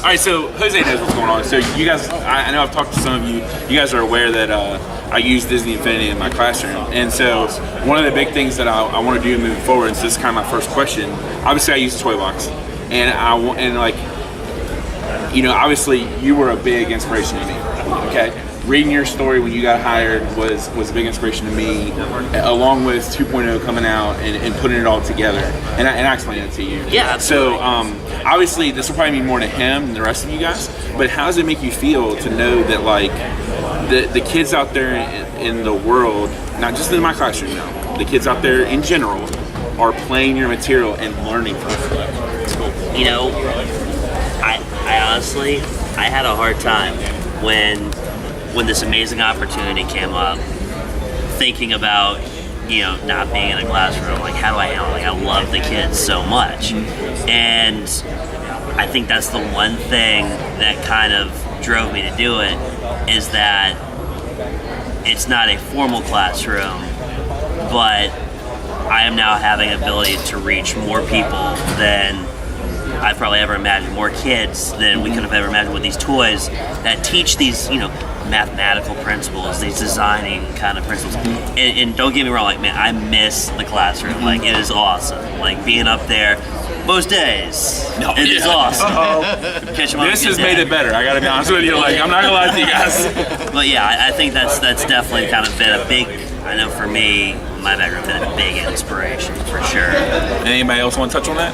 right, so Jose knows what's going on. So you guys, I know I've talked to some of you. You guys are aware that I use Disney Infinity in my classroom, and so one of the big things that I want to do moving forward, and so this is kind of my first question. Obviously, I use Toy Box, and like, you know, obviously you were a big inspiration to me. Okay. Reading your story when you got hired was a big inspiration to me, along with 2.0 coming out and putting it all together. And I explained it to you. Yeah, absolutely. So obviously this will probably mean more to him than the rest of you guys, but how does it make you feel to know that like the kids out there in the world, not just in my classroom now, the kids out there in general are playing your material and learning from it? It's cool. You know, I honestly, I had a hard time when this amazing opportunity came up, thinking about, you know, not being in a classroom, like how do I handle it? Like I love the kids so much. And I think that's the one thing that kind of drove me to do it, is that it's not a formal classroom, but I am now having the ability to reach more people than I've probably ever imagined, more kids than we could have ever imagined with these toys that teach these, you know, mathematical principles, these designing kind of principles. And don't get me wrong, like, man, I miss the classroom. Like, it is awesome. Like, being up there most days, it is awesome. This has made it better, I gotta be honest with you. Like, I'm not gonna lie to you guys. But yeah, I think that's definitely kind of been a big, I know for me, my background has been a big inspiration, for sure. Anybody else want to touch on that?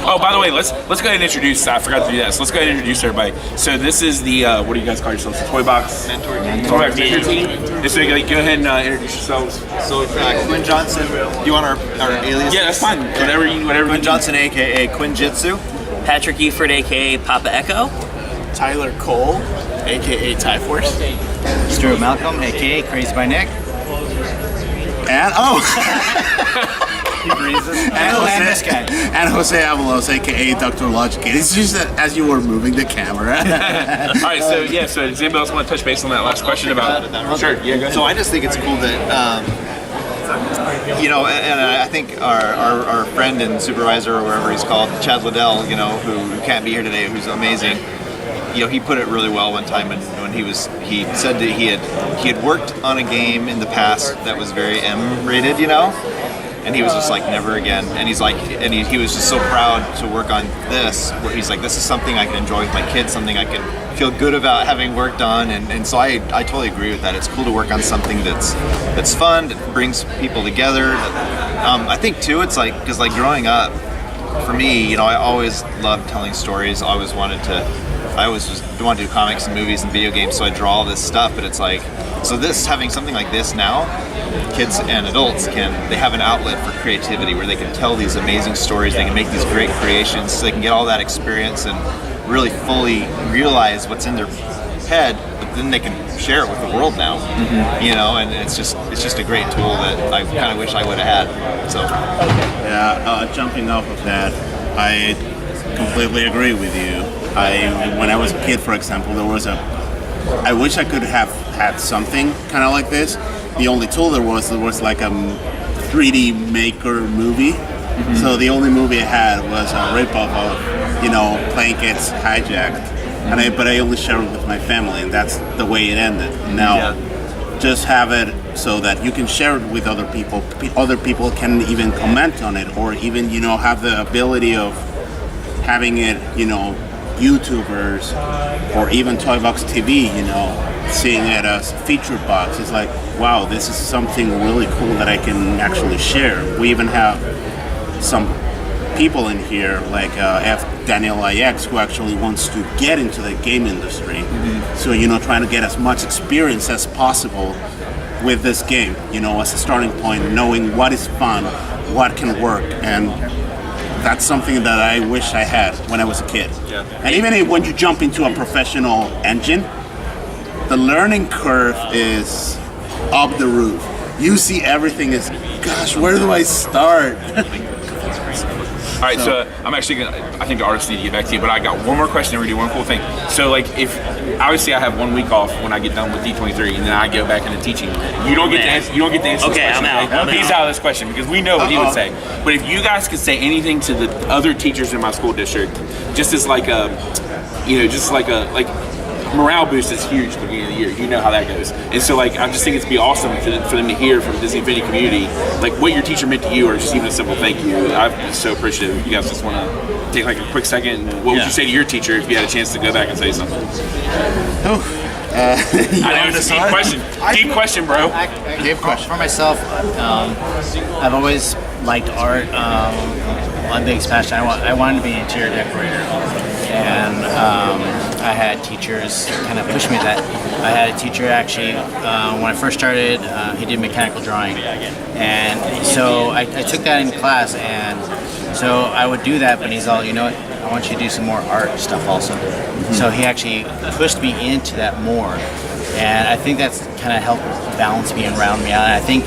Oh, by the way, let's go ahead and introduce. I forgot to do that. So let's go ahead and introduce everybody. So this is the what do you guys call yourselves? The Toy Box Mentor Mentor Team. So go ahead and introduce yourselves. So Quinn Johnson. Do you want our alias? Yeah, that's fine. Whatever. Quinn Johnson, aka Quinn Jitsu. Patrick Eford, aka Papa Echo. Tyler Cole, aka Ty Force. Stuart Malcolm, aka Crazy by Nick. And And this guy. And Jose Avalos, aka Dr. Logic. It's just that as you were moving the camera. All right, so does anybody else want to touch base on that last question about? Sure, yeah, go ahead. So I just think it's cool that, you know, and I think our friend and supervisor or whatever he's called, Chad Liddell, you know, who can't be here today, who's amazing. You know, he put it really well one time when he said that he had worked on a game in the past that was very M-rated, you know. And he was just like, never again. And he's like, and he was just so proud to work on this, where he's like, this is something I can enjoy with my kids, something I can feel good about having worked on. And so I totally agree with that. It's cool to work on something that's fun, that brings people together. I think too, it's like, because like growing up, for me, you know, I always loved telling stories. I always just wanted to do comics and movies and video games, so I draw all this stuff. But it's like, so having something like this now, kids and adults they have an outlet for creativity where they can tell these amazing stories, they can make these great creations, so they can get all that experience and really fully realize what's in their head, but then they can share it with the world now. You know, and it's just a great tool that I kind of wish I would have had. So yeah, jumping off of that, I completely agree with you. When I was a kid, for example, I wish I could have had something kind of like this. The only tool there was like a 3D Maker movie. So the only movie I had was a ripoff of, you know, Playing Gets Hijacked. But I only shared it with my family, and that's the way it ended. Now, just have it so that you can share it with other people. Other people can even comment on it, or even, you know, have the ability of having it, you know, YouTubers or even Toy Box TV, you know, seeing it as featured box. It's like, wow, this is something really cool that I can actually share. We even have some people in here like Daniel IX, who actually wants to get into the game industry. So, you know, trying to get as much experience as possible with this game, you know, as a starting point, knowing what is fun, what can work, and that's something that I wish I had when I was a kid. Yeah. And even when you jump into a professional engine, the learning curve is up the roof. You see everything as, gosh, where do I start? All right, so I'm actually gonna. I think the artists need to get back to you, but I got one more question. And we're gonna do one cool thing. So, like, if obviously I have 1 week off when I get done with D23, and then I go back into teaching. You don't get to answer. You don't get to answer. Okay, this question, I'm out. okay? He's out of this question because we know what he would say. But if you guys could say anything to the other teachers in my school district, just as like a, just like a morale boost is huge at the beginning of the year. You know how that goes. And so, like, I just think it'd be awesome for them to hear from the Disney Infinity community, like, what your teacher meant to you, or just even a simple thank you. I'm just so appreciative. You guys just want to take, like, a quick second. What would you say to your teacher if you had a chance to go back and say something? I know it's a deep question. Deep question, bro. For myself, I've always liked art. My biggest passion, I wanted to be an interior decorator. And I had teachers kind of push me to that. I had a teacher actually, when I first started, he did mechanical drawing. And so I took that in class, and so I would do that, but he's all, you know what, I want you to do some more art stuff also. So he actually pushed me into that more. And I think that's kind of helped balance me and round me out. And I think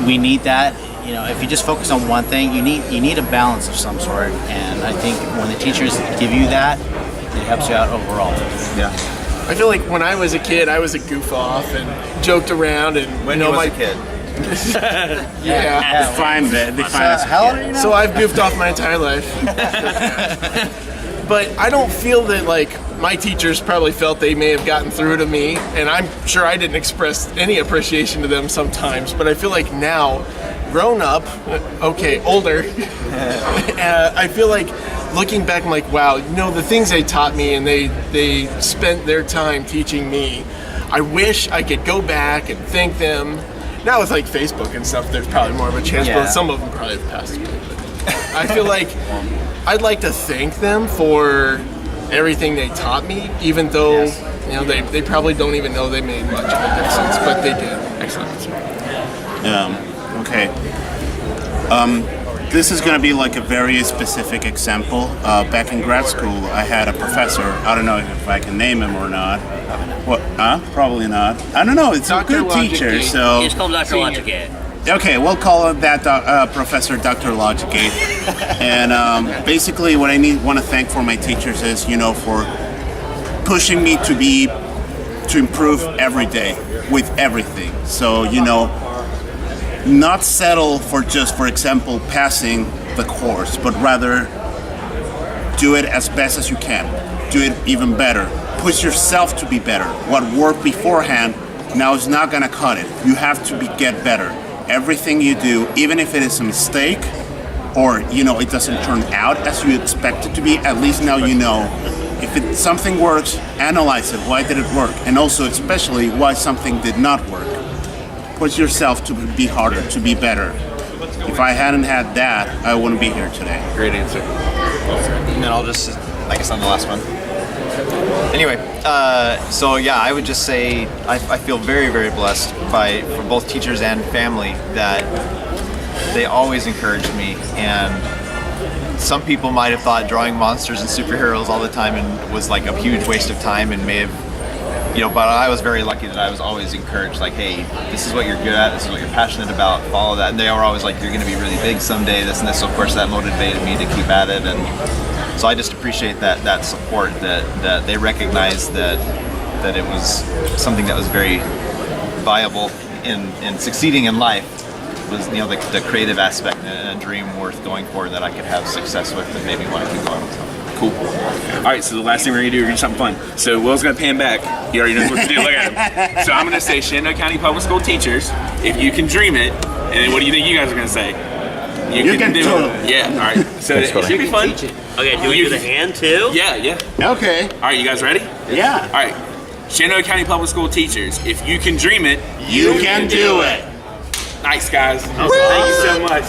we need that. You know, if you just focus on one thing, you need a balance of some sort. And I think when the teachers give you that, it helps you out overall. Yeah. I feel like when I was a kid, I was a goof off and joked around and When you was a kid. Yeah. Define as a How old kid. are you now? So I've goofed off my entire life. But I don't feel that like my teachers probably felt they may have gotten through to me, and I'm sure I didn't express any appreciation to them sometimes. But I feel like now, grown up, older, I feel like looking back, I'm like, wow, the things they taught me and they spent their time teaching me. I wish I could go back and thank them. Now with like Facebook and stuff, there's probably more of a chance, Yeah. but some of them probably have passed away. But I feel like I'd like to thank them for everything they taught me, even though they probably don't even know they made much of a difference, but they did. Excellent. Okay. This is going to be like a very specific example. Back in grad school, I had a professor. I don't know if I can name him or not. What? Probably not. I don't know. It's a Dr. good teacher. Logicate. So He's called Dr. Logicate. okay, we'll call that Professor Dr. Logicate. And basically, what I want to thank for my teachers is, for pushing me to improve every day with everything. So, not settle for just, for example, passing the course, but rather do it as best as you can. Do it even better. Push yourself to be better. What worked beforehand now is not gonna cut it. You have to get better. Everything you do, even if it is a mistake, or it doesn't turn out as you expect it to be, at least now you know. If something works, analyze it. Why did it work? And also, especially, why something did not work. Push yourself to be harder, to be better. If I hadn't had that, I wouldn't be here today. Great answer. And then I'll just, I guess I'm the last one. Anyway, so yeah, I would just say I feel very, very blessed for both teachers and family that they always encouraged me. And some people might have thought drawing monsters and superheroes all the time and was like a huge waste of time and may have, but I was very lucky that I was always encouraged, like, hey, this is what you're good at, this is what you're passionate about, follow that. And they were always like, you're going to be really big someday, this and this. So of course that motivated me to keep at it. And so I just appreciate that support, that they recognized that it was something that was very viable in succeeding in life, was the creative aspect and a dream worth going for that I could have success with and maybe want to keep going. So. Cool. All right, so the last thing we're gonna do, we're gonna do something fun. So Will's gonna pan back. He already knows what to do. Look at him. So I'm gonna say Shenandoah County Public School teachers, if you can dream it. And then what do you think you guys are gonna say? You can do it. Yeah. All right. So it should be fun. Okay, do we do the hand too? Yeah. Okay. All right, you guys ready? Yeah. All right. Shenandoah County Public School teachers, if you can dream it, You can do it. Nice, guys. Thank you so much.